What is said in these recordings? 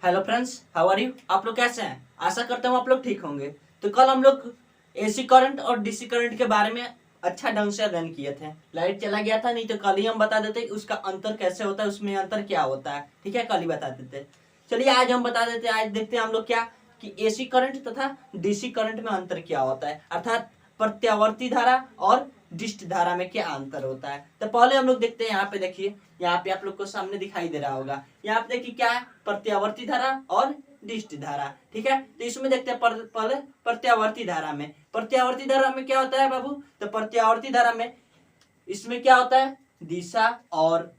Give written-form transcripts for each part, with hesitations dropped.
Hello friends, how are you. आप लोग कैसे हैं? आशा करता हूँ आप लोग ठीक होंगे। तो कल हम लोग एसी करंट और डीसी करंट के बारे में अच्छा ढंग से अध्ययन किए थे। लाइट चला गया था, नहीं तो कल ही हम बता देते उसका अंतर कैसे होता है, उसमें अंतर क्या होता है। ठीक है, कल ही बता देते। चलिए आज हम बता देते। आज देखते हैं हम लोग क्या कि एसी करंट तथा डीसी करंट में अंतर क्या होता है, अर्थात प्रत्यावर्ती धारा और डिस्ट धारा में क्या अंतर होता है। तो पहले हम लोग देखते हैं। यहाँ पे देखिए, यहाँ पे आप लोग को सामने दिखाई दे रहा होगा। यहाँ पे देखिए क्या है, प्रत्यावर्ती धारा और डिस्ट धारा। ठीक है, तो इसमें देखते हैं पहले प्रत्यावर्ती धारा में। प्रत्यावर्ती धारा में क्या होता है बाबू? तो प्रत्यावर्ती धारा में इसमें क्या होता है, दिशा और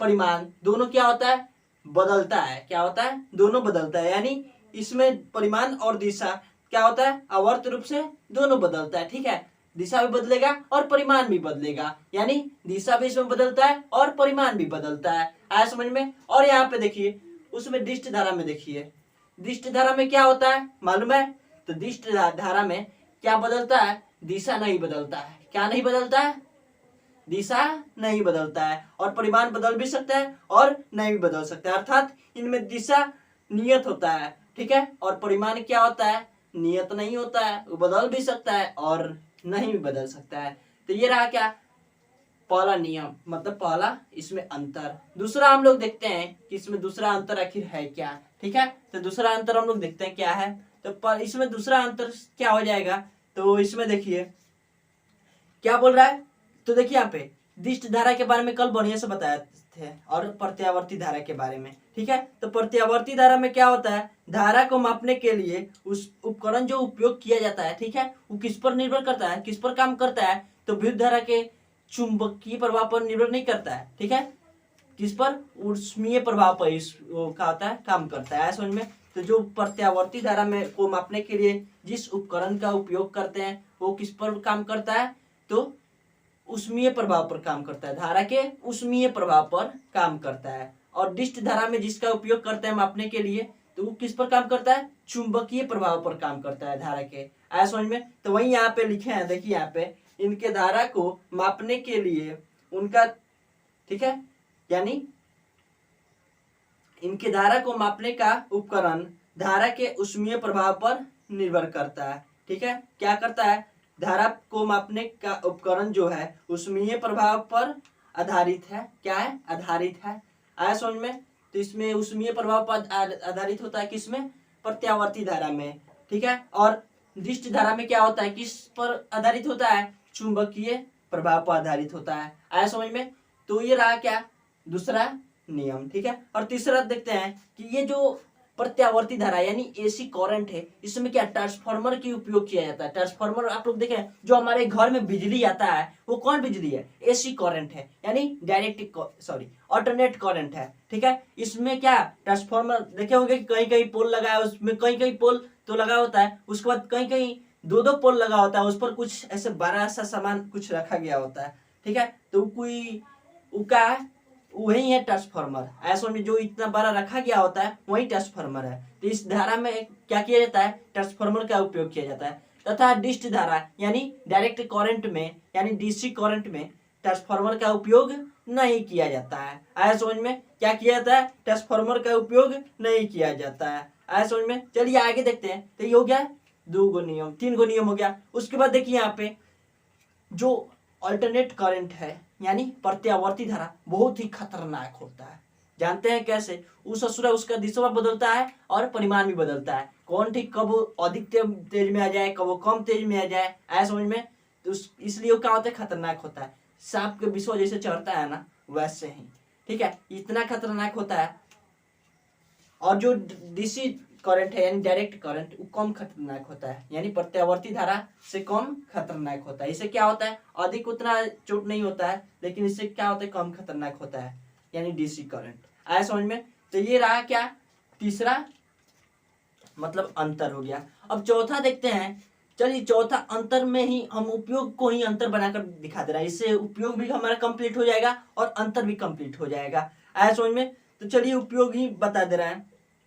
परिमाण दोनों क्या होता है, बदलता है। क्या होता है, दोनों बदलता है। यानी इसमें परिमाण और दिशा क्या होता है, आवर्त रूप से दोनों बदलता है। ठीक है, दिशा भी बदलेगा और परिमाण भी बदलेगा, यानी दिशा भी इसमें बदलता है और परिमाण भी बदलता है। आया समझ में। और यहाँ पे देखिए उसमें डिस्ट धारा में देखिए, डिस्ट धारा में क्या होता है मालूम है? तो डिस्ट धारा में क्या बदलता है, दिशा नहीं बदलता है। क्या नहीं बदलता है, दिशा नहीं बदलता है। और परिमाण बदल भी सकता है और नहीं भी बदल सकता है, अर्थात इनमें दिशा नियत होता है। ठीक है, और परिमाण क्या होता है, नियत नहीं होता है। वो बदल भी सकता है और नहीं भी बदल सकता है। तो ये रहा क्या, पहला नियम, मतलब पहला इसमें अंतर। दूसरा हम लोग देखते हैं कि इसमें दूसरा अंतर आखिर है क्या। ठीक है, तो दूसरा अंतर हम लोग देखते हैं क्या है। तो इसमें दूसरा अंतर क्या हो जाएगा, तो इसमें देखिए क्या बोल रहा है। तो देखिए यहाँ पे डिस्ट धारा के बारे में कल बढ़िया से बताया थे, और प्रत्यावर्ती धारा के बारे में। ठीक है, तो प्रत्यावर्ती धारा में क्या होता है, धारा को मापने के लिए उस उपकरण जो उपयोग किया जाता है, ठीक है, वो किस पर निर्भर करता है, किस पर काम करता है। तो विद्युत धारा के चुंबकीय प्रभाव पर निर्भर नहीं करता है। ठीक है, किस पर, ऊष्मीय प्रभाव पर इस क्या होता है, काम करता है। समझ में। तो जो प्रत्यावर्ती धारा में को मापने के लिए जिस उपकरण का उपयोग करते हैं वो किस पर काम करता है, तो ऊष्मीय प्रभाव पर काम करता है, धारा के ऊष्मीय प्रभाव पर काम करता है। और डिस्ट धारा में जिसका उपयोग करते हैं मापने के लिए, तो वो किस पर काम करता है, चुंबकीय प्रभाव पर काम करता है धारा के। आया समझ में। तो वही यहाँ पे लिखे हैं, देखिए यहाँ पे इनके धारा को मापने के लिए उनका, ठीक है, यानी इनके धारा को मापने का उपकरण धारा के ऊष्मीय प्रभाव पर निर्भर करता है। ठीक है, क्या करता है, धारा को मापने का उपकरण जो है ऊष्मीय प्रभाव पर आधारित है। क्या है, आधारित है। आया समझ में। तो इसमें ऊष्मीय प्रभाव पर आधारित होता है, किसमें, प्रत्यावर्ती धारा में। ठीक है, और डिस्ट धारा में क्या होता है, किस पर आधारित होता है, चुंबकीय प्रभाव पर आधारित होता है। आया समझ में। तो ये रहा क्या, दूसरा नियम। ठीक है, और तीसरा देखते हैं कि ये जो प्रत्यावर्ती धारा यानी एसी करंट है, इसमें क्या ट्रांसफार्मर की उपयोग किया जाता है। ट्रांसफार्मर आप लोग देखें, जो हमारे घर में बिजली आता है वो कौन बिजली है, एसी करंट है, यानी डायरेक्ट ऑल्टरनेट करंट है। ठीक है, इसमें क्या ट्रांसफार्मर देखे होंगे कि कहीं कहीं पोल लगा है, उसमें कहीं कहीं पोल तो लगा होता है, उसके बाद कहीं कहीं दो दो पोल लगा होता है, उस पर कुछ ऐसे बड़ा सा सामान कुछ रखा गया होता है। ठीक है, तो कोई क्या है, वही है ट्रांसफार्मर। ऐसा में जो इतना बड़ा रखा गया होता है वही ट्रांसफार्मर है। तो इस धारा में क्या किया जाता है, ट्रांसफार्मर का उपयोग किया जाता है। तथा डिस्ट धारा यानी डायरेक्ट करंट में, यानी डीसी करंट में ट्रांसफार्मर का उपयोग नहीं किया जाता है। आया समझ में। क्या किया जाता है, ट्रांसफार्मर का उपयोग नहीं किया जाता है। आया समझ में। चलिए आगे देखते हैं। तो ये हो गया 2 गो नियम, 3 गो नियम हो गया। उसके बाद देखिए यहाँ पे जो अल्टरनेट करंट है यानी प्रत्यावर्ती धारा बहुत ही खतरनाक होता है। जानते हैं कैसे, उस असुरा उसका दिशा बदलता है और परिमाण भी बदलता है। कौन ठीक कब अधिक तेज में आ जाए, कब कम तेज में आ जाए। आया समझ में। तो इसलिए क्या होता है, खतरनाक होता है। सांप के विषय जैसे चढ़ता है ना, वैसे ही। ठीक है, इतना खतरनाक होता है। और जो डीसी करंट है यानी डायरेक्ट करंट, वो कम खतरनाक होता है, यानी प्रत्यावर्ती धारा से कम खतरनाक होता है। इससे क्या होता है, अधिक उतना चोट नहीं होता है, लेकिन इससे क्या होता है, कम खतरनाक होता है, यानी डीसी करंट। आया समझ में। तो ये रहा क्या, तीसरा मतलब अंतर हो गया। अब चौथा देखते हैं। चलिए चौथा अंतर में ही हम उपयोग को ही अंतर बनाकर दिखा दे रहा है। इससे उपयोग भी हमारा कंप्लीट हो जाएगा और अंतर भी कंप्लीट हो जाएगा। आया समझ में। तो चलिए उपयोग ही बता दे रहा है,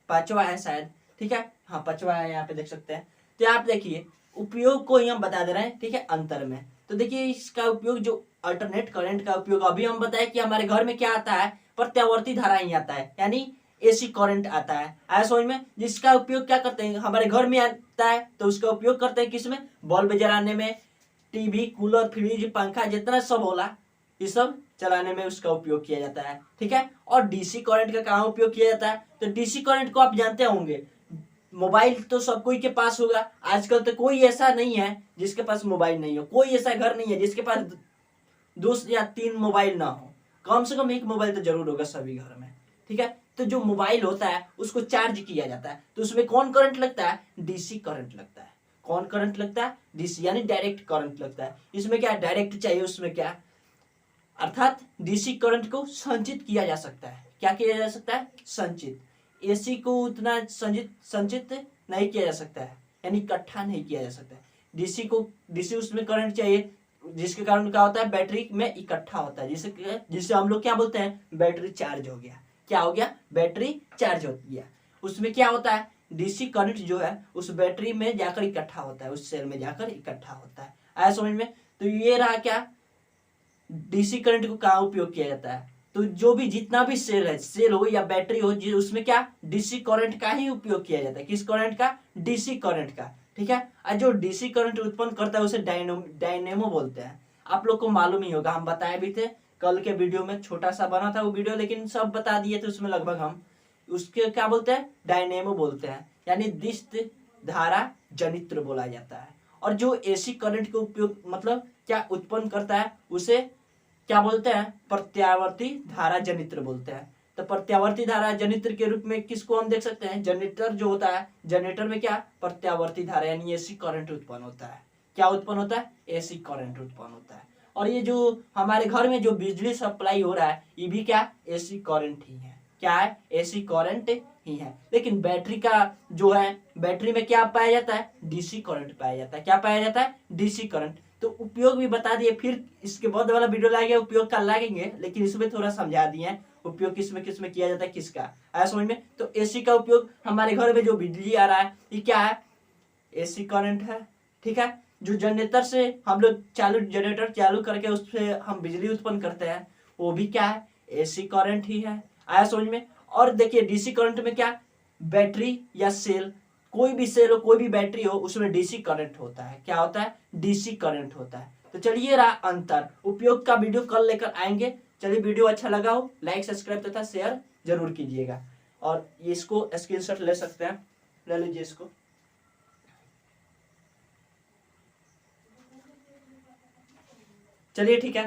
पांचवा है शायद। ठीक है, हाँ पांचवा है, यहाँ पे देख सकते हैं। तो आप देखिए उपयोग को ही हम बता दे रहे हैं, ठीक है, अंतर में। तो देखिए इसका उपयोग, जो अल्टरनेट करंट का उपयोग अभी हम बताए कि हमारे घर में क्या आता है, प्रत्यावर्ती धारा ही आता है, यानी एसी करंट आता है। आया समझ में? जिसका उपयोग क्या करते हैं, हमारे घर में आता है तो उसका उपयोग करते हैं किसमें, बल्ब जलाने में, टीवी, कूलर, फ्रिज, पंखा, जितना सब होला ये सब चलाने में उसका उपयोग किया जाता है। ठीक है। और डीसी करंट का कहाँ उपयोग किया जाता है, तो डीसी करंट को आप जानते होंगे, मोबाइल तो सब कोई के पास होगा। आजकल तो कोई ऐसा नहीं है जिसके पास मोबाइल नहीं हो, कोई ऐसा घर नहीं है जिसके पास 2 या 3 मोबाइल ना हो, कम से कम एक मोबाइल तो जरूर होगा सभी घर में। ठीक है। तो जो मोबाइल होता है उसको चार्ज किया जाता है, तो उसमें कौन करंट लगता है, डीसी करंट लगता है। कौन करंट लगता है, डीसी, यानी डायरेक्ट करंट लगता है। इसमें क्या डायरेक्ट चाहिए, उसमें क्या, अर्थात डीसी करंट को संचित किया जा सकता है। क्या किया जा सकता है, संचित। एसी को उतना संचित नहीं किया जा सकता है, यानी इकट्ठा नहीं किया जा सकता है। डीसी उसमें करंट चाहिए, जिसके कारण क्या होता है, बैटरी में इकट्ठा होता है, जिससे हम लोग क्या बोलते हैं, बैटरी चार्ज हो गया। क्या हो गया, बैटरी चार्ज हो गया। उसमें क्या होता है, डीसी करंट जो है उस बैटरी में जाकर इकट्ठा होता है, उस सेल में जाकर इकट्ठा होता है। आया समझ में? तो ये रहा क्या, डीसी करंट को कहाँ उपयोग किया जाता है, तो जो भी जितना भी सेल है, सेल हो या बैटरी हो, उसमें क्या डीसी करंट का ही उपयोग किया जाता है। किस करंट का, डीसी करंट का। ठीक है। और जो डीसी करंट उत्पन्न करता है उसे डायनेमो बोलते हैं। आप लोग को मालूम ही होगा, हम बताए भी थे कल के वीडियो में, छोटा सा बना था वो वीडियो, लेकिन सब बता दिए थे उसमें लगभग। हम उसके क्या बोलते हैं, डायनेमो बोलते हैं, यानी दिष्ट धारा जनित्र बोला जाता है। और जो एसी करंट के उपयोग मतलब क्या उत्पन्न करता है उसे क्या बोलते हैं, प्रत्यावर्ती धारा जनित्र बोलते हैं। तो प्रत्यावर्ती धारा जनित्र के रूप में किसको हम देख सकते हैं, जनरेटर जो होता है, जनरेटर में क्या प्रत्यावर्ती धारा यानी एसी करंट उत्पन्न होता है। क्या उत्पन्न होता है, एसी करंट उत्पन्न होता है। और ये जो हमारे घर में जो बिजली सप्लाई हो रहा है ये भी क्या एसी करंट ही है। क्या है, एसी करंट ही है। लेकिन बैटरी का जो है, बैटरी में क्या पाया जाता है, डीसी करंट पाया जाता है। क्या पाया जाता है, डीसी करंट। तो उपयोग भी बता दिए, फिर इसके बाद वाला वीडियो लाएंगे उपयोग का लाएंगे, लेकिन इसमें थोड़ा समझा दिए हैं उपयोग किसमें किसमें किया जाता है, किसका। आया समझ में? तो एसी का उपयोग हमारे घर में जो बिजली आ रहा है ये क्या है, एसी करंट है। ठीक है। जो जनरेटर से हम लोग जनरेटर चालू करके उससे हम बिजली उत्पन्न करते हैं वो भी क्या है, एसी करंट ही है। आया समझ में? और देखिए डीसी करंट में क्या, बैटरी या सेल, कोई भी सेल हो, कोई भी बैटरी हो, उसमें डीसी करंट होता है। क्या होता है, डीसी करंट होता है। तो चलिए रहा अंतर, उपयोग का वीडियो कल लेकर आएंगे। चलिए वीडियो अच्छा लगा हो लाइक सब्सक्राइब तथा शेयर जरूर कीजिएगा। और इसको स्क्रीनशॉट ले सकते हैं, ले लीजिए इसको। चलिए ठीक है।